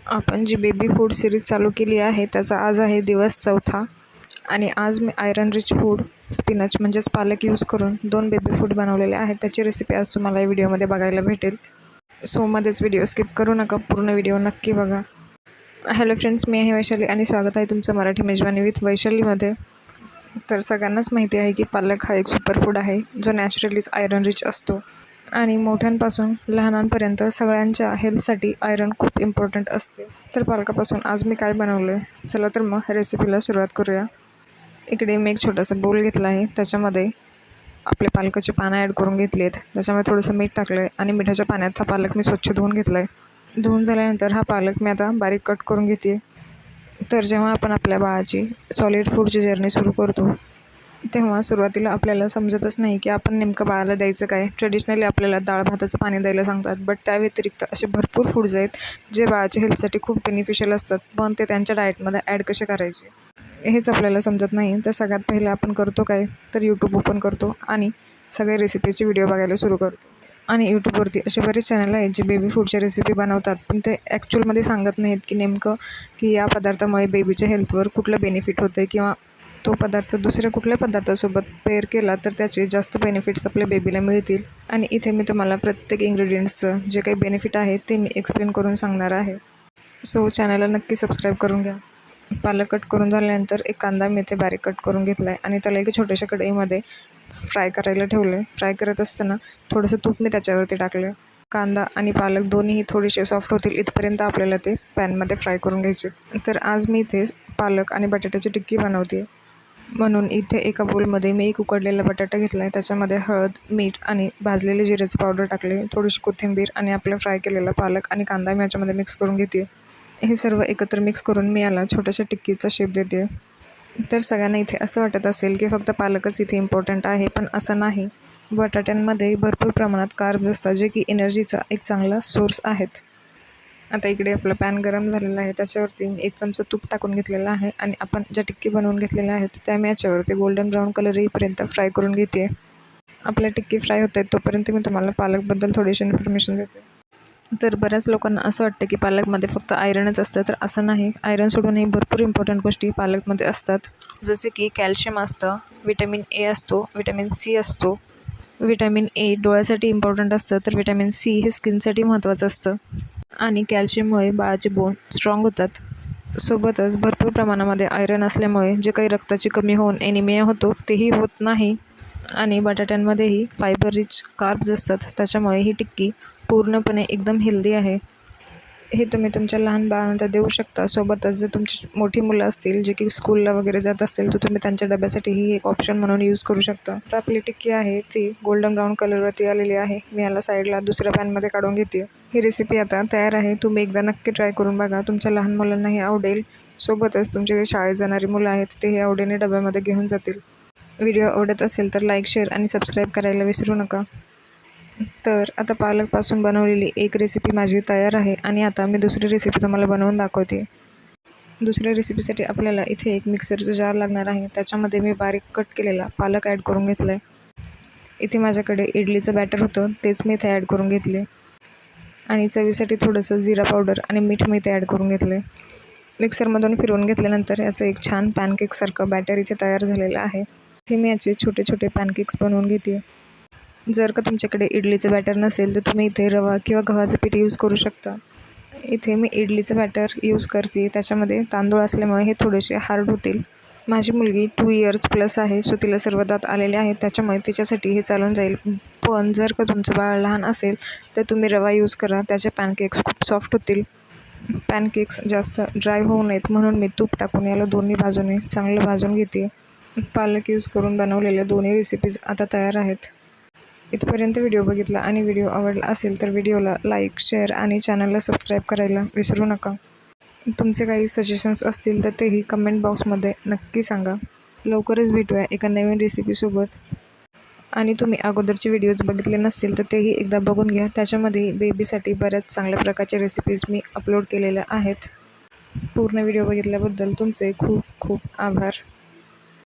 आपण जी baby food series चालू केली आहे त्याचा आज आहे दिवस 4था आणि आज मी आयरन रिच फूड स्पिनच म्हणजेच पालक यूज करून 2 बेबी फूड बनवलेले आहेत. त्याची रेसिपी आज तुम्हाला या व्हिडिओमध्ये बघायला भेटेल. सो मध्येच व्हिडिओ स्किप करू नका, पूर्ण व्हिडिओ नक्की बघा. हॅलो फ्रेंड्स, मी आहे वैशाली आणि स्वागत आहे तुमचं मराठी मेजवानी विथ वैशालीमध्ये. तर सगळ्यांनाच माहिती आहे की पालक हा एक सुपर फूड आहे जो नॅचरलीच आयरन रिच असतो आणि मोठ्यांपासून लहानांपर्यंत सगळ्यांच्या हेल्थसाठी आयरन खूप इम्पॉर्टंट असते. तर पालकापासून आज मी काय बनवलं आहे, चला तर मग रेसिपीला सुरुवात करूया. इकडे मी एक छोटासा बोल घेतला आहे, त्याच्यामध्ये आपले पालकाची पानं ॲड करून घेतली आहेत. त्याच्यामध्ये थोडंसं मीठ टाकलं आहे आणि मिठाच्या पाण्यात हा पालक मी स्वच्छ धुवून घेतला आहे. धुवून झाल्यानंतर हा पालक मी आता बारीक कट करून घेते. तर जेव्हा आपण आपल्या बाळाची सॉलिड फूडची जर्नी सुरू करतो तेव्हा सुरुवातीला आपल्याला समजतच नाही की आपण नेमकं बाळाला द्यायचं काय. ट्रेडिशनली आपल्याला डाळ भाताचं पाणी द्यायला सांगतात, बट त्या व्यतिरिक्त असे भरपूर फूड्स आहेत जे बाळाच्या हेल्थसाठी खूप बेनिफिशियल असतात, पण ते त्यांच्या डाएटमध्ये ॲड कसे करायचे हेच आपल्याला समजत नाही. तर सगळ्यात पहिलं आपण करतो काय, तर यूट्यूब ओपन करतो आणि सगळे रेसिपीचे व्हिडिओ बघायला सुरू करतो. आणि यूट्यूबवरती असे बरेच चॅनल आहेत जे बेबी फूडच्या रेसिपी बनवतात, पण ते ॲक्च्युअलमध्ये सांगत नाहीत की नेमकं की या पदार्थामुळे बेबीच्या हेल्थवर कुठलं बेनिफिट होतं किंवा तो पदार्थ दुसऱ्या कुठल्या पदार्थासोबत पेअर केला तर त्याचे जास्त बेनिफिट्स आपल्या बेबीला मिळतील. आणि इथे मी तुम्हाला प्रत्येक इन्ग्रेडियंट्सचं जे काही बेनिफिट आहे ते मी एक्सप्लेन करून सांगणार आहे. सो चॅनलला नक्की सबस्क्राईब करून घ्या. पालक कट करून झाल्यानंतर एक कांदा मी इथे बारीक कट करून घेतला आहे आणि त्याला एका छोट्याशा कढईमध्ये फ्राय करायला ठेवलं आहे. फ्राय करत असताना थोडंसं तूप मी त्याच्यावरती टाकलं. कांदा आणि पालक दोन्हीही थोडेसे सॉफ्ट होतील इथपर्यंत आपल्याला ते पॅनमध्ये फ्राय करून घ्यायचे. तर आज मी इथे पालक आणि बटाट्याची टिक्की बनवते, म्हणून इथे एका बोलमध्ये मी एक उकडलेला बटाटा घेतला आहे. त्याच्यामध्ये हळद, मीठ आणि भाजलेले जिऱ्याचं पावडर टाकले, थोडीशी कोथिंबीर आणि आपला फ्राय केलेला पालक आणि कांदा मी याच्यामध्ये मिक्स करून घेते. हे सर्व एकत्र मिक्स करून मी याला छोट्याशा टिक्कीचा शेप देते. तर सगळ्यांना इथे असं वाटत असेल की फक्त पालकच इथे इम्पॉर्टंट आहे, पण असं नाही. बटाट्यांमध्ये भरपूर प्रमाणात कार्ब्स असतात जे की एनर्जीचा एक चांगला सोर्स आहेत. आता इकडे आपलं पॅन गरम झालेलं आहे, त्याच्यावरती मी 1 चमचा तूप टाकून घेतलेला आहे आणि आपण ज्या टिक्की बनवून घेतलेल्या आहेत त्या मी याच्यावरती गोल्डन ब्राऊन कलर येईपर्यंत फ्राय करून घेते. आपल्या टिक्की फ्राय होत आहेत तोपर्यंत मी तुम्हाला पालकबद्दल थोडीशी इन्फॉर्मेशन देते. तर बऱ्याच लोकांना असं वाटतं की पालकमध्ये फक्त आयरनच असतं, तर असं नाही. आयरन सोडूनही भरपूर इम्पॉर्टंट गोष्टी पालकमध्ये असतात, जसे की कॅल्शियम असतं, विटॅमिन ए असतो, विटॅमिन सी असतो. विटॅमिन ए डोळ्यासाठी इम्पॉर्टंट असतं, तर विटॅमिन सी हे स्किनसाठी महत्त्वाचं असतं आणि कॅल्शियममुळे बाळाचे बोन स्ट्रॉंग होतात. सोबतच भरपूर प्रमाणामध्ये आयरन असल्यामुळे जे काही रक्ताची कमी होऊन ॲनिमिया होतो तेही होत नाही. आणि बटाट्यांमध्येही फायबर रिच कार्ब्स असतात, त्याच्यामुळे ही टिक्की पूर्णपणे एकदम हेल्दी आहे. हे तुम्ही तुमच्या लहान बाळांना देऊ शकता. सोबतच जर तुमची मोठी मुलं असतील जे की स्कूलला वगैरे जात असतील तर तुम्ही त्यांच्या डब्यासाठीही एक ऑप्शन म्हणून यूज करू शकता. तर आपली टिक्की आहे ती गोल्डन ब्राऊन कलरवरती आलेली आहे. मी याला साईडला दुसऱ्या पॅनमध्ये काढून घेते. ही रेसिपी आता तयार आहे. तुम्ही एकदा नक्की ट्राय करून बघा, तुमच्या लहान मुलांनाही आवडेल. सोबतच तुमचे जे शाळेत जाणारी मुलं आहेत तेही आवडीने डब्यामध्ये घेऊन जातील. व्हिडिओ आवडत असेल तर लाईक, शेअर आणि सबस्क्राईब करायला विसरू नका. तर आता पालकपासून बनवलेली एक रेसिपी माझी तयार आहे आणि आता मी दुसरी रेसिपी तुम्हाला बनवून दाखवते. दुसऱ्या रेसिपीसाठी आपल्याला इथे एक मिक्सरचं जार लागणार आहे. त्याच्यामध्ये मी बारीक कट केलेला पालक ॲड करून घेतला आहे. इथे माझ्याकडे इडलीचं बॅटर होतं, तेच मी इथे ॲड करून घेतले आणि चवीसाठी थोडंसं जिरा पावडर आणि मीठ मी इथे ॲड करून घेतले. मिक्सरमधून फिरवून घेतल्यानंतर याचं एक छान पॅनकेकसारखं बॅटर इथे तयार झालेलं आहे. इथे मी याचे छोटे छोटे पॅनकेक्स बनवून घेते. जर का तुमच्याकडे इडलीचं बॅटर नसेल तर तुम्ही इथे रवा किंवा गव्हाचं पीठ यूज करू शकता. इथे मी इडलीचं बॅटर यूज करते, त्याच्यामध्ये तांदूळ असल्यामुळे हे थोडेसे हार्ड होतील. माझी मुलगी 2 इयर्स प्लस आहे, सो तिला सर्व दात आलेले आहेत, त्याच्यामुळे तिच्यासाठी हे चालून जाईल. पण जर का तुमचं बाळ लहान असेल तर तुम्ही रवा यूज करा, त्याचे पॅनकेक्स खूप सॉफ्ट होतील. पॅनकेक्स जास्त ड्राय होऊ नयेत म्हणून मी तूप टाकून याला दोन्ही बाजूने चांगलं भाजून घेते. पालक यूज करून बनवलेल्या दोन्ही रेसिपीज आता तयार आहेत. इथपर्यंत व्हिडिओ बघितला आणि व्हिडिओ आवडला असेल तर व्हिडिओला लाईक, शेअर आणि चॅनलला सबस्क्राईब करायला विसरू नका. तुमचे काही सजेशन्स असतील तर तेही कमेंट बॉक्समध्ये नक्की सांगा. लवकरच भेटूया एका नवीन रेसिपीसोबत. आणि तुम्ही अगोदरचे व्हिडिओज बघितले नसतील तर तेही एकदा बघून घ्या, त्याच्यामध्ये बेबीसाठी बऱ्याच चांगल्या प्रकारच्या रेसिपीज मी अपलोड केलेल्या आहेत. पूर्ण व्हिडिओ बघितल्याबद्दल तुमचे खूप खूप आभार.